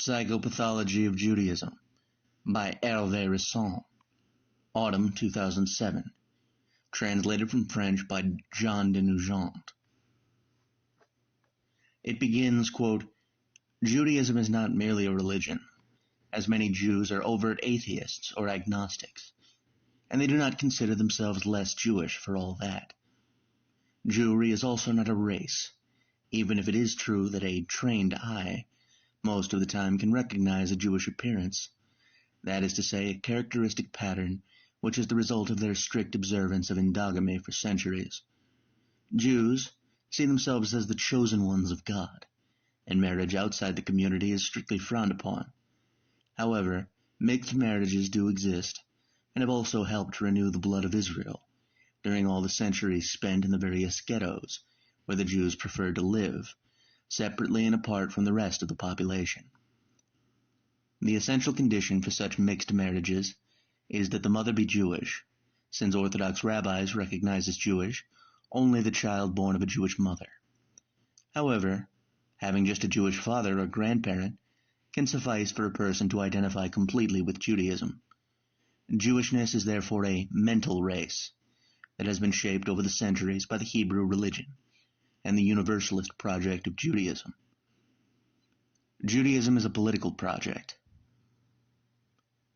Psychopathology of Judaism by Hervé Ryssen, Autumn 2007, translated from French by Jean de Nugent. It begins, quote, Judaism is not merely a religion, as many Jews are overt atheists or agnostics, and they do not consider themselves less Jewish for all that. Jewry is also not a race, even if it is true that a trained eye most of the time can recognize a Jewish appearance, that is to say, a characteristic pattern which is the result of their strict observance of endogamy for centuries. Jews see themselves as the chosen ones of God, and marriage outside the community is strictly frowned upon. However, mixed marriages do exist, and have also helped to renew the blood of Israel during all the centuries spent in the various ghettos where the Jews preferred to live, separately and apart from the rest of the population. The essential condition for such mixed marriages is that the mother be Jewish, since Orthodox rabbis recognize as Jewish only the child born of a Jewish mother. However, having just a Jewish father or grandparent can suffice for a person to identify completely with Judaism. Jewishness is therefore a mental race that has been shaped over the centuries by the Hebrew religion and the universalist project of Judaism. Judaism is a political project.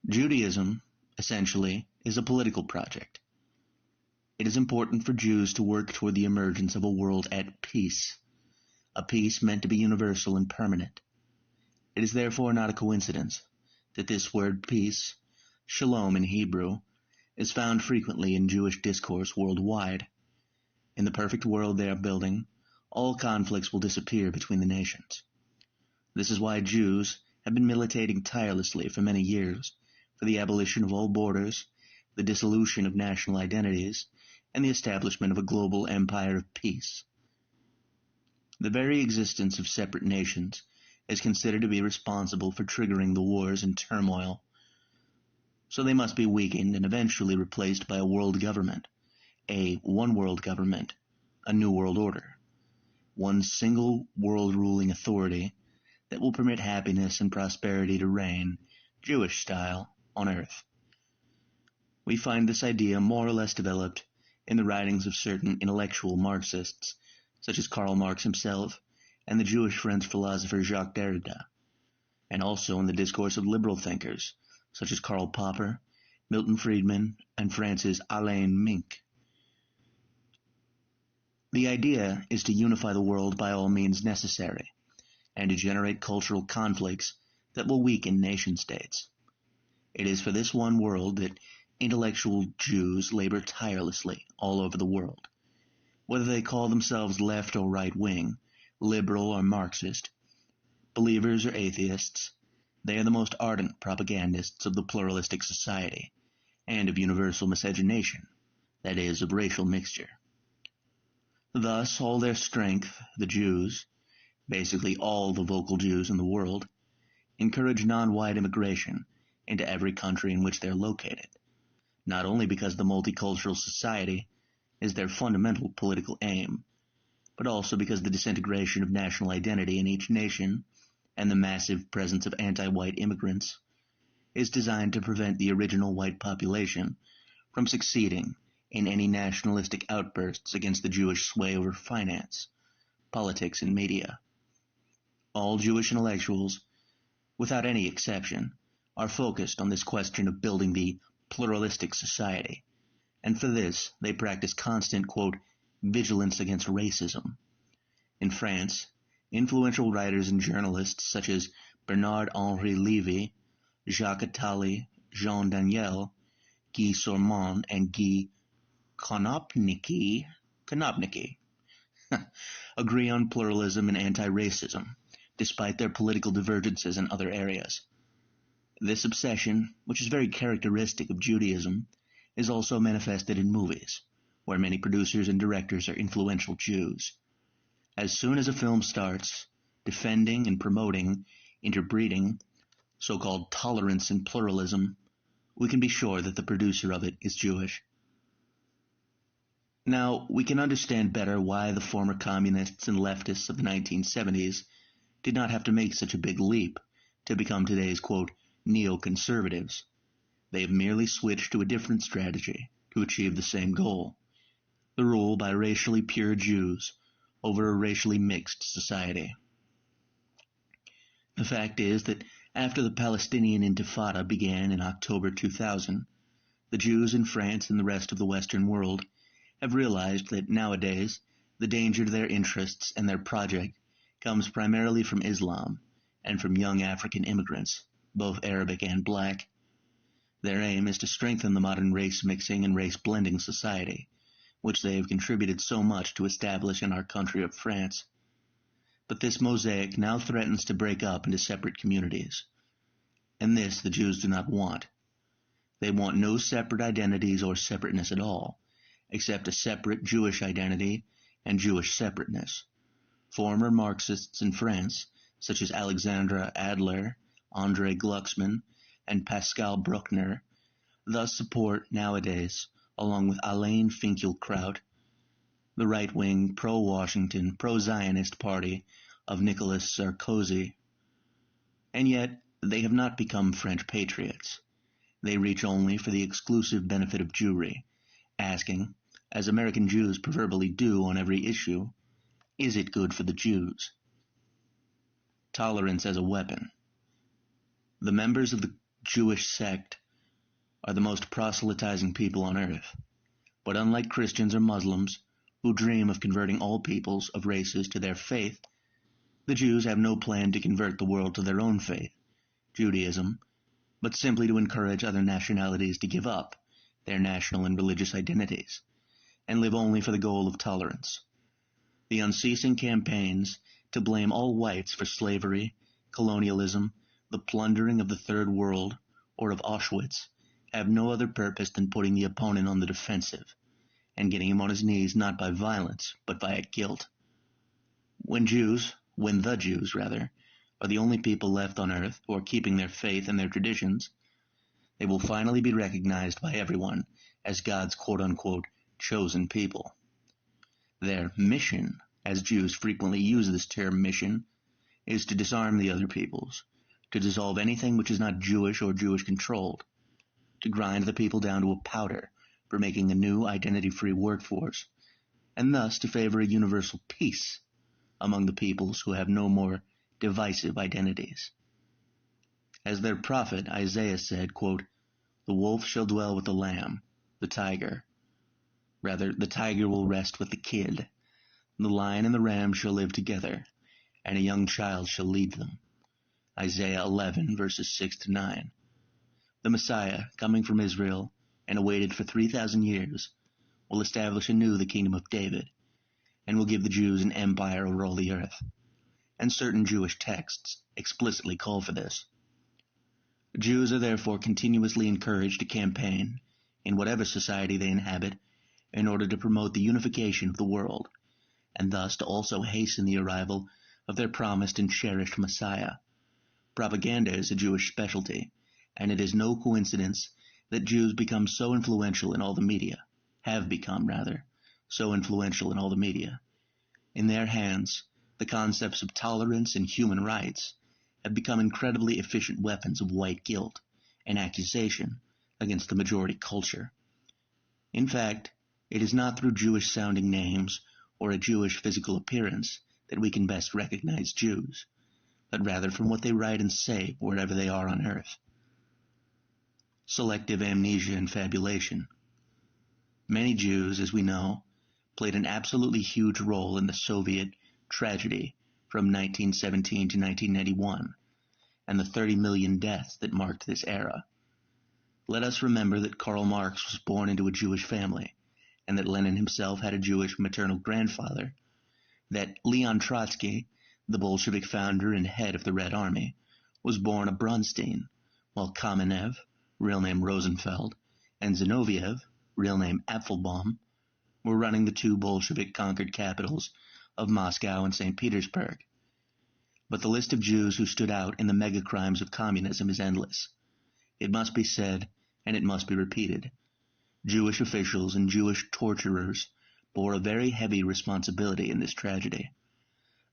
Judaism, essentially, is a political project. It is important for Jews to work toward the emergence of a world at peace, a peace meant to be universal and permanent. It is therefore not a coincidence that this word peace, shalom in Hebrew, is found frequently in Jewish discourse worldwide. In the perfect world they are building, all conflicts will disappear between the nations. This is why Jews have been militating tirelessly for many years for the abolition of all borders, the dissolution of national identities, and the establishment of a global empire of peace. The very existence of separate nations is considered to be responsible for triggering the wars and turmoil, so they must be weakened and eventually replaced by a world government, a one-world government, a new world order, one single world-ruling authority that will permit happiness and prosperity to reign, Jewish style, on earth. We find this idea more or less developed in the writings of certain intellectual Marxists, such as Karl Marx himself and the Jewish French philosopher Jacques Derrida, and also in the discourse of liberal thinkers, such as Karl Popper, Milton Friedman, and Francis Alain Mink. The idea is to unify the world by all means necessary, and to generate cultural conflicts that will weaken nation-states. It is for this one world that intellectual Jews labor tirelessly all over the world. Whether they call themselves left or right-wing, liberal or Marxist, believers or atheists, they are the most ardent propagandists of the pluralistic society, and of universal miscegenation, that is, of racial mixture. Thus, all their strength, the Jews, basically all the vocal Jews in the world, encourage non-white immigration into every country in which they are located, not only because the multicultural society is their fundamental political aim, but also because the disintegration of national identity in each nation and the massive presence of anti-white immigrants is designed to prevent the original white population from succeeding in any nationalistic outbursts against the Jewish sway over finance, politics, and media. All Jewish intellectuals, without any exception, are focused on this question of building the pluralistic society, and for this they practice constant, quote, vigilance against racism. In France, influential writers and journalists such as Bernard-Henri Lévy, Jacques Attali, Jean Daniel, Guy Sormand, and Guy Konopnicki agree on pluralism and anti-racism, despite their political divergences in other areas. This obsession, which is very characteristic of Judaism, is also manifested in movies, where many producers and directors are influential Jews. As soon as a film starts defending and promoting interbreeding, so-called tolerance and pluralism, we can be sure that the producer of it is Jewish. Now, we can understand better why the former communists and leftists of the 1970s did not have to make such a big leap to become today's, quote, neoconservatives. They have merely switched to a different strategy to achieve the same goal: the rule by racially pure Jews over a racially mixed society. The fact is that after the Palestinian Intifada began in October 2000, the Jews in France and the rest of the Western world have realized that nowadays the danger to their interests and their project comes primarily from Islam and from young African immigrants, both Arabic and black. Their aim is to strengthen the modern race-mixing and race-blending society, which they have contributed so much to establish in our country of France. But this mosaic now threatens to break up into separate communities. And this the Jews do not want. They want no separate identities or separateness at all, except a separate Jewish identity and Jewish separateness. Former Marxists in France, such as Alexandra Adler, André Glucksmann, and Pascal Bruckner, thus support nowadays, along with Alain Finkielkraut, the right-wing, pro-Washington, pro-Zionist party of Nicolas Sarkozy. And yet, they have not become French patriots. They reach only for the exclusive benefit of Jewry, asking, as American Jews proverbially do on every issue, is it good for the Jews? Tolerance as a weapon. The members of the Jewish sect are the most proselytizing people on earth, but unlike Christians or Muslims, who dream of converting all peoples of races to their faith, the Jews have no plan to convert the world to their own faith, Judaism, but simply to encourage other nationalities to give up their national and religious identities, and live only for the goal of tolerance. The unceasing campaigns to blame all whites for slavery, colonialism, the plundering of the Third World, or of Auschwitz, have no other purpose than putting the opponent on the defensive, and getting him on his knees not by violence, but via guilt. When the Jews, are the only people left on earth who are keeping their faith and their traditions, they will finally be recognized by everyone as God's quote-unquote chosen people. Their mission, as Jews frequently use this term mission, is to disarm the other peoples, to dissolve anything which is not Jewish or Jewish-controlled, to grind the people down to a powder for making a new identity-free workforce, and thus to favor a universal peace among the peoples who have no more divisive identities. As their prophet Isaiah said, quote, "The wolf shall dwell with the lamb, the tiger. Rather, the tiger will rest with the kid. The lion and the ram shall live together, and a young child shall lead them." Isaiah 11, verses 6 to 9. The Messiah, coming from Israel and awaited for 3,000 years, will establish anew the kingdom of David, and will give the Jews an empire over all the earth. And certain Jewish texts explicitly call for this. Jews are therefore continuously encouraged to campaign, in whatever society they inhabit, in order to promote the unification of the world, and thus to also hasten the arrival of their promised and cherished Messiah. Propaganda is a Jewish specialty, and it is no coincidence that Jews become so influential in all the media, have become, so influential in all the media. In their hands, the concepts of tolerance and human rights have become incredibly efficient weapons of white guilt and accusation against the majority culture. In fact, it is not through Jewish-sounding names or a Jewish physical appearance that we can best recognize Jews, but rather from what they write and say wherever they are on earth. Selective amnesia and fabulation. Many Jews, as we know, played an absolutely huge role in the Soviet tragedy from 1917 to 1991, and the 30 million deaths that marked this era. Let us remember that Karl Marx was born into a Jewish family, and that Lenin himself had a Jewish maternal grandfather, that Leon Trotsky, the Bolshevik founder and head of the Red Army, was born a Bronstein, while Kamenev, real name Rosenfeld, and Zinoviev, real name Apfelbaum, were running the two Bolshevik-conquered capitals of Moscow and St. Petersburg. But the list of Jews who stood out in the mega-crimes of communism is endless. It must be said, and it must be repeated. Jewish officials and Jewish torturers bore a very heavy responsibility in this tragedy.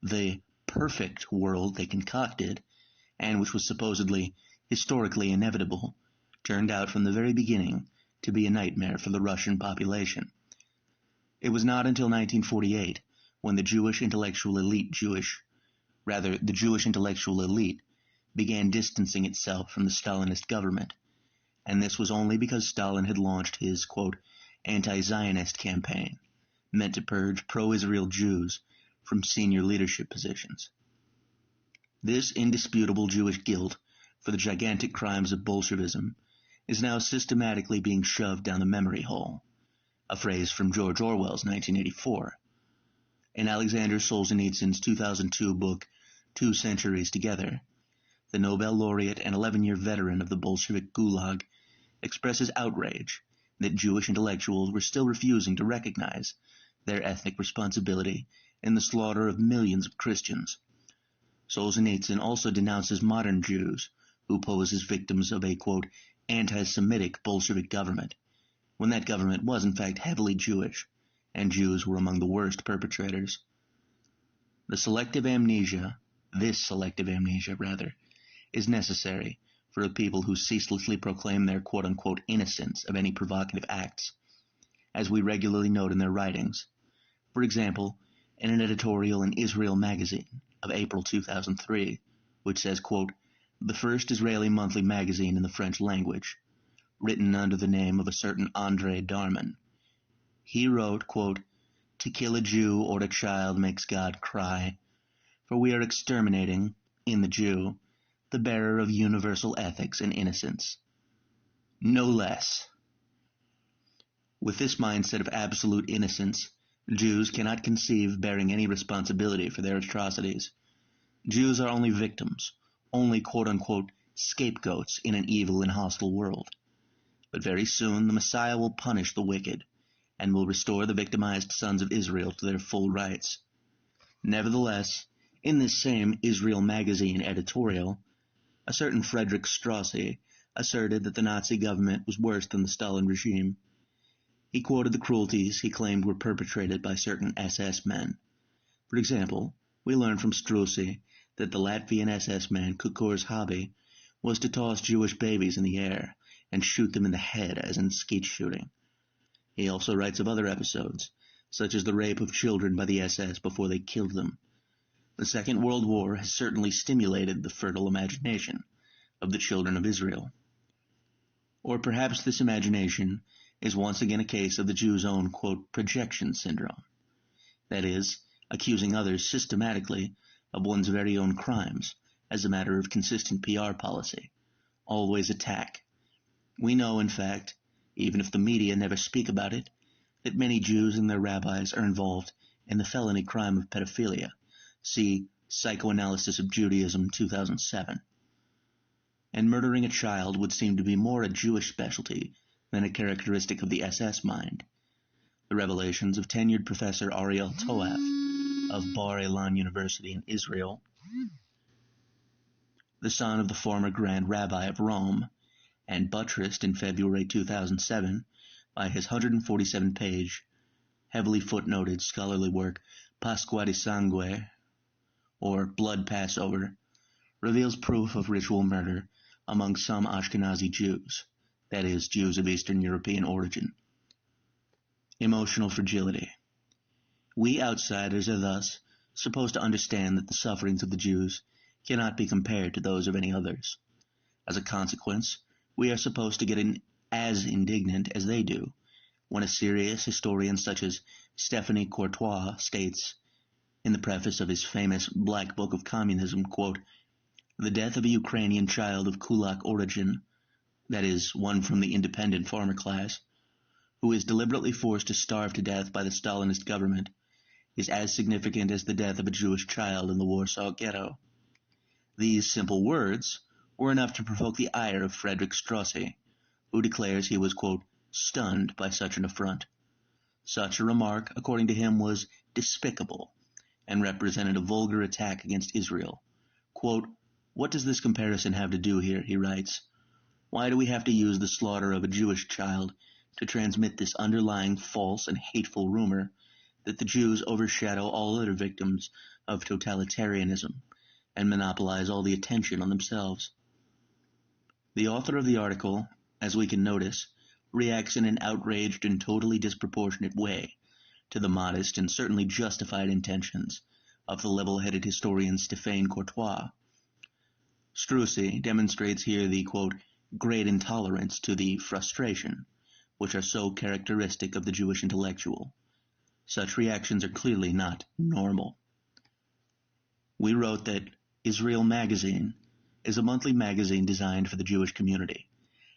The perfect world they concocted and which was supposedly historically inevitable, turned out from the very beginning to be a nightmare for the Russian population. It was not until 1948 when the Jewish intellectual elite began distancing itself from the Stalinist government, and this was only because Stalin had launched his, quote, anti-Zionist campaign, meant to purge pro-Israel Jews from senior leadership positions. This indisputable Jewish guilt for the gigantic crimes of Bolshevism is now systematically being shoved down the memory hole, a phrase from George Orwell's 1984. In Alexander Solzhenitsyn's 2002 book, 2 Centuries Together, the Nobel laureate and 11-year veteran of the Bolshevik Gulag expresses outrage that Jewish intellectuals were still refusing to recognize their ethnic responsibility in the slaughter of millions of Christians. Solzhenitsyn also denounces modern Jews who pose as victims of a, quote, anti-Semitic Bolshevik government, when that government was in fact heavily Jewish, and Jews were among the worst perpetrators. This selective amnesia, is necessary for a people who ceaselessly proclaim their quote-unquote innocence of any provocative acts, as we regularly note in their writings. For example, in an editorial in Israel magazine of April 2003, which says, quote, the first Israeli monthly magazine in the French language, written under the name of a certain André Darman. He wrote, quote, to kill a Jew or a child makes God cry, for we are exterminating, in the Jew, the bearer of universal ethics and innocence. No less. With this mindset of absolute innocence, Jews cannot conceive bearing any responsibility for their atrocities. Jews are only victims, only quote-unquote scapegoats in an evil and hostile world. But very soon the Messiah will punish the wicked, and will restore the victimized sons of Israel to their full rights. Nevertheless, in this same Israel magazine editorial, a certain Friedrich Strausse asserted that the Nazi government was worse than the Stalin regime. He quoted the cruelties he claimed were perpetrated by certain SS men. For example, we learn from Strausse that the Latvian SS man Kukur's hobby was to toss Jewish babies in the air and shoot them in the head as in skeet shooting. He also writes of other episodes, such as the rape of children by the SS before they killed them. The Second World War has certainly stimulated the fertile imagination of the children of Israel. Or perhaps this imagination is once again a case of the Jew's own, quote, projection syndrome. That is, accusing others systematically of one's very own crimes as a matter of consistent PR policy. Always attack. We know, in fact, even if the media never speak about it, that many Jews and their rabbis are involved in the felony crime of pedophilia. See Psychoanalysis of Judaism 2007. And murdering a child would seem to be more a Jewish specialty than a characteristic of the SS mind. The revelations of tenured Professor Ariel Toaf of Bar Ilan University in Israel, the son of the former Grand Rabbi of Rome, and buttressed in February 2007 by his 147-page, heavily footnoted scholarly work Pasqua di Sangue, or Blood Passover, reveals proof of ritual murder among some Ashkenazi Jews, that is, Jews of Eastern European origin. Emotional fragility. We outsiders are thus supposed to understand that the sufferings of the Jews cannot be compared to those of any others. As a consequence, we are supposed to get as indignant as they do when a serious historian such as Stephanie Courtois states, in the preface of his famous Black Book of Communism, quote, the death of a Ukrainian child of Kulak origin, that is, one from the independent farmer class, who is deliberately forced to starve to death by the Stalinist government, is as significant as the death of a Jewish child in the Warsaw Ghetto. These simple words were enough to provoke the ire of Friedrich Strausse, who declares he was, quote, stunned by such an affront. Such a remark, according to him, was despicable and represented a vulgar attack against Israel. Quote, what does this comparison have to do here, he writes. Why do we have to use the slaughter of a Jewish child to transmit this underlying false and hateful rumor that the Jews overshadow all other victims of totalitarianism, and monopolize all the attention on themselves. The author of the article, as we can notice, reacts in an outraged and totally disproportionate way to the modest and certainly justified intentions of the level-headed historian Stéphane Courtois. Struzzi demonstrates here the, quote, great intolerance to the frustration, which are so characteristic of the Jewish intellectual. Such reactions are clearly not normal. We wrote that Israel Magazine is a monthly magazine designed for the Jewish community,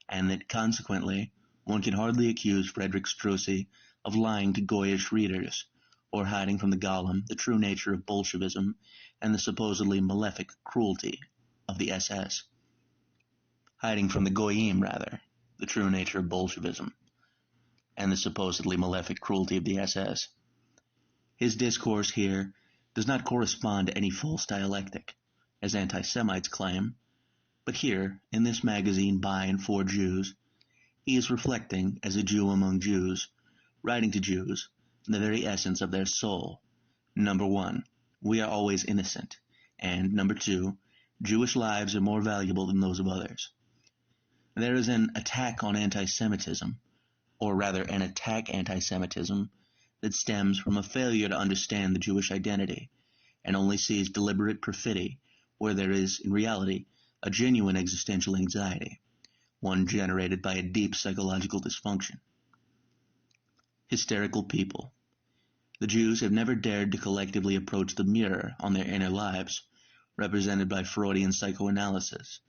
and that consequently one can hardly accuse Frederick Struzzi of lying to goyish readers, or hiding from the Golem the true nature of Bolshevism and the supposedly malefic cruelty of the SS. Hiding from the Goyim, rather, the true nature of Bolshevism and the supposedly malefic cruelty of the SS. His discourse here does not correspond to any false dialectic, as anti-Semites claim, but here, in this magazine by and for Jews, he is reflecting, as a Jew among Jews, writing to Jews, the very essence of their soul. Number one, we are always innocent, and number two, Jewish lives are more valuable than those of others. There is an attack on anti-Semitism, or rather an attack anti-Semitism, that stems from a failure to understand the Jewish identity, and only sees deliberate perfidy where there is, in reality, a genuine existential anxiety, one generated by a deep psychological dysfunction. Hysterical people. The Jews have never dared to collectively approach the mirror on their inner lives, represented by Freudian psychoanalysis,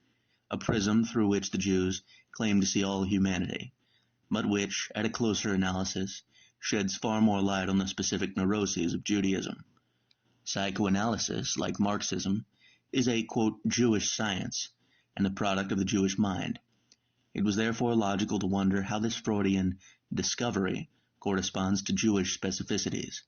a prism through which the Jews claim to see all humanity, but which, at a closer analysis, sheds far more light on the specific neuroses of Judaism. Psychoanalysis, like Marxism, is a, quote, Jewish science, and the product of the Jewish mind. It was therefore logical to wonder how this Freudian discovery corresponds to Jewish specificities.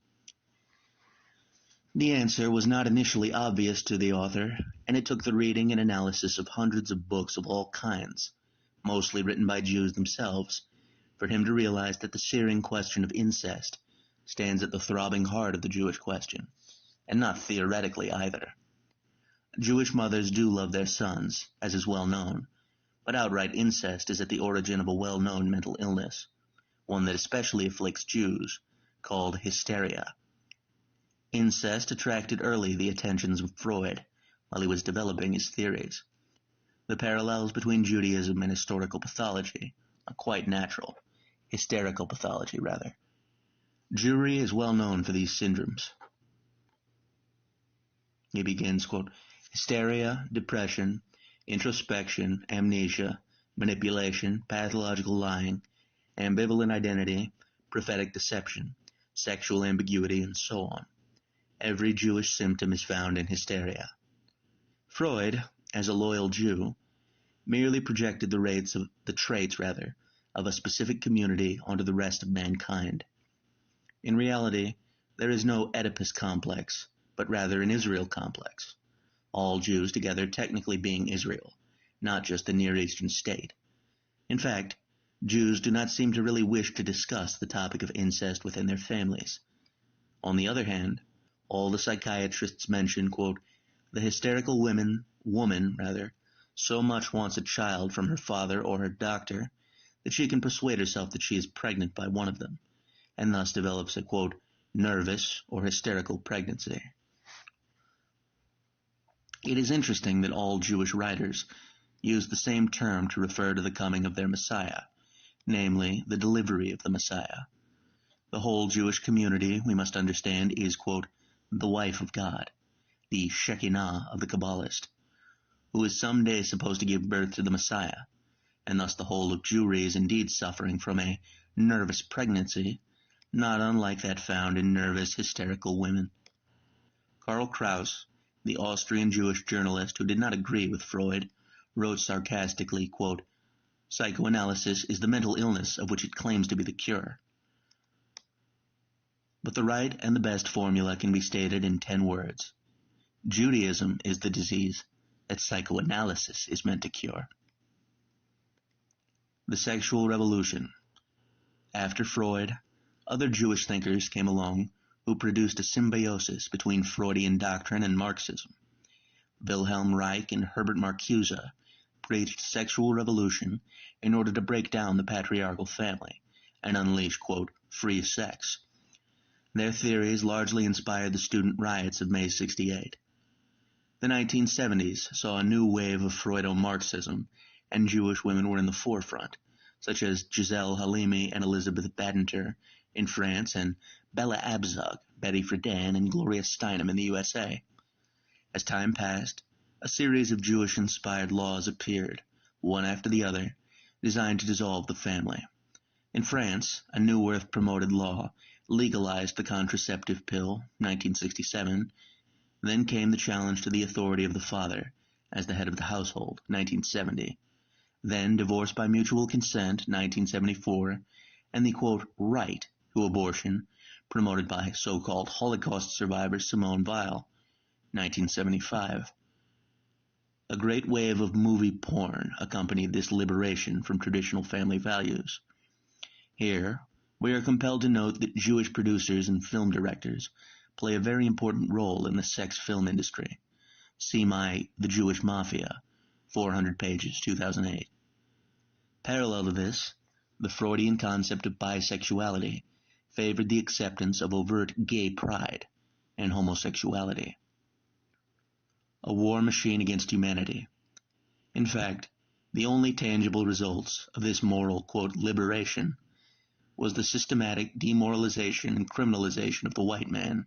The answer was not initially obvious to the author, and it took the reading and analysis of hundreds of books of all kinds, mostly written by Jews themselves, for him to realize that the searing question of incest stands at the throbbing heart of the Jewish question, and not theoretically either. Jewish mothers do love their sons, as is well known, but outright incest is at the origin of a well-known mental illness, one that especially afflicts Jews, called hysteria. Incest attracted early the attentions of Freud while he was developing his theories. The parallels between Judaism and historical pathology are quite natural. Hysterical pathology, rather. Jewry is well known for these syndromes. He begins, quote, hysteria, depression, introspection, amnesia, manipulation, pathological lying, ambivalent identity, prophetic deception, sexual ambiguity, and so on. Every Jewish symptom is found in hysteria. Freud, as a loyal Jew, merely projected the traits of a specific community onto the rest of mankind. In reality, there is no Oedipus complex, but rather an Israel complex, all Jews together technically being Israel, not just the Near Eastern state. In fact, Jews do not seem to really wish to discuss the topic of incest within their families. On the other hand, all the psychiatrists mention, quote, the hysterical woman, so much wants a child from her father or her doctor that she can persuade herself that she is pregnant by one of them, and thus develops a, quote, nervous or hysterical pregnancy. It is interesting that all Jewish writers use the same term to refer to the coming of their Messiah, namely, the delivery of the Messiah. The whole Jewish community, we must understand, is, quote, the wife of God, the Shekinah of the Kabbalist, who is someday supposed to give birth to the Messiah, and thus the whole of Jewry is indeed suffering from a nervous pregnancy, not unlike that found in nervous, hysterical women. Karl Kraus, the Austrian Jewish journalist who did not agree with Freud, wrote sarcastically, quote, psychoanalysis is the mental illness of which it claims to be the cure. But the right and the best formula can be stated in 10 words. Judaism is the disease that psychoanalysis is meant to cure. The sexual revolution. After Freud, other Jewish thinkers came along who produced a symbiosis between Freudian doctrine and Marxism. Wilhelm Reich and Herbert Marcuse preached sexual revolution in order to break down the patriarchal family and unleash, quote, free sex. Their theories largely inspired the student riots of May '68. The 1970s saw a new wave of Freudo-Marxism, and Jewish women were in the forefront, such as Giselle Halimi and Elizabeth Badinter in France, and Bella Abzug, Betty Friedan, and Gloria Steinem in the USA. As time passed, a series of Jewish-inspired laws appeared, one after the other, designed to dissolve the family. In France, a new Earth-promoted law legalized the contraceptive pill, 1967. Then came the challenge to the authority of the father as the head of the household, 1970. Then divorce by mutual consent, 1974, and the, quote, right to abortion, promoted by so-called Holocaust survivor Simone Weil, 1975. A great wave of movie porn accompanied this liberation from traditional family values. Here, we are compelled to note that Jewish producers and film directors play a very important role in the sex film industry. See my The Jewish Mafia, 400 pages, 2008. Parallel to this, the Freudian concept of bisexuality favored the acceptance of overt gay pride and homosexuality. A war machine against humanity. In fact, the only tangible results of this moral, quote, liberation was the systematic demoralization and criminalization of the white man,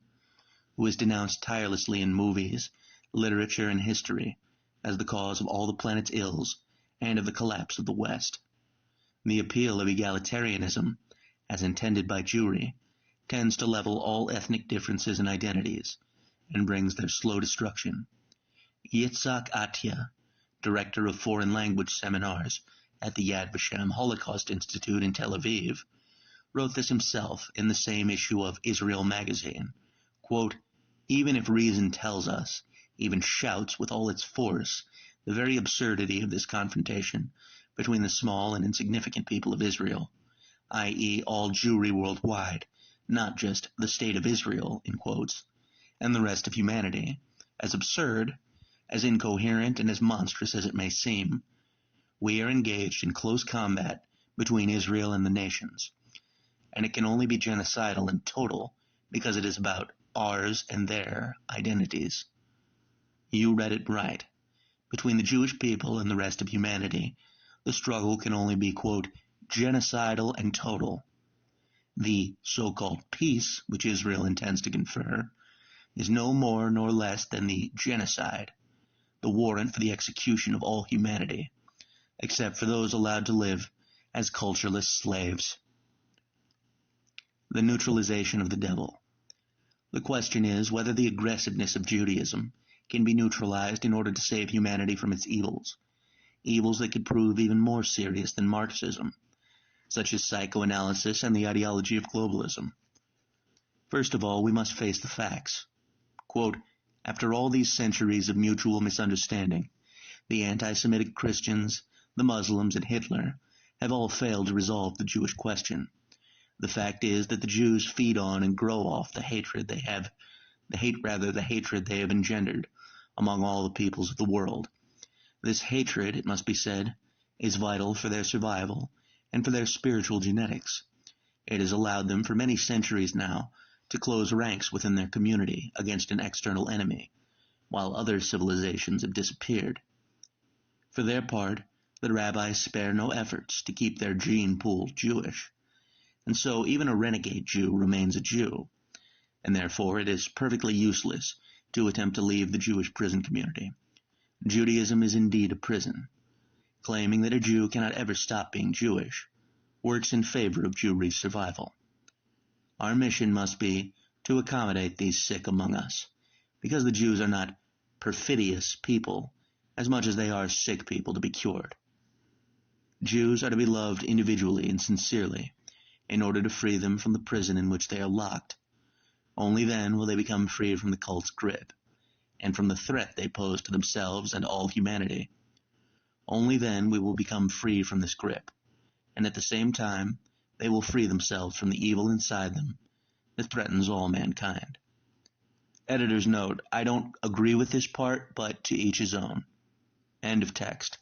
who is denounced tirelessly in movies, literature, and history as the cause of all the planet's ills and of the collapse of the West. The appeal of egalitarianism, as intended by Jewry, tends to level all ethnic differences and identities, and brings their slow destruction. Yitzhak Atiyah, director of foreign language seminars at the Yad Vashem Holocaust Institute in Tel Aviv, wrote this himself in the same issue of Israel magazine, quote, even if reason tells us, even shouts with all its force, the very absurdity of this confrontation between the small and insignificant people of Israel, i.e. all Jewry worldwide, not just the state of Israel, in quotes, and the rest of humanity, as absurd, as incoherent, and as monstrous as it may seem, we are engaged in close combat between Israel and the nations, and it can only be genocidal and total because it is about ours and their identities. You read it right. Between the Jewish people and the rest of humanity, the struggle can only be, quote, genocidal and total. The so-called peace, which Israel intends to confer, is no more nor less than the genocide, the warrant for the execution of all humanity, except for those allowed to live as cultureless slaves. The neutralization of the devil. The question is whether the aggressiveness of Judaism can be neutralized in order to save humanity from its evils, evils that could prove even more serious than Marxism, such as psychoanalysis and the ideology of globalism. First of all, we must face the facts. Quote, after all these centuries of mutual misunderstanding, the anti-Semitic Christians, the Muslims, and Hitler have all failed to resolve the Jewish question. The fact is that the Jews feed on and grow off the hatred they have engendered among all the peoples of the world. This hatred, it must be said, is vital for their survival and for their spiritual genetics. It has allowed them for many centuries now to close ranks within their community against an external enemy, while other civilizations have disappeared. For their part, the rabbis spare no efforts to keep their gene pool Jewish, and so even a renegade Jew remains a Jew, and therefore it is perfectly useless to attempt to leave the Jewish prison community. Judaism is indeed a prison. Claiming that a Jew cannot ever stop being Jewish works in favor of Jewry's survival. Our mission must be to accommodate these sick among us, because the Jews are not perfidious people as much as they are sick people to be cured. Jews are to be loved individually and sincerely in order to free them from the prison in which they are locked. Only then will they become free from the cult's grip and from the threat they pose to themselves and all humanity. Only then we will become free from this grip, and at the same time they will free themselves from the evil inside them that threatens all mankind. Editor's note: I don't agree with this part, but to each his own. End of text.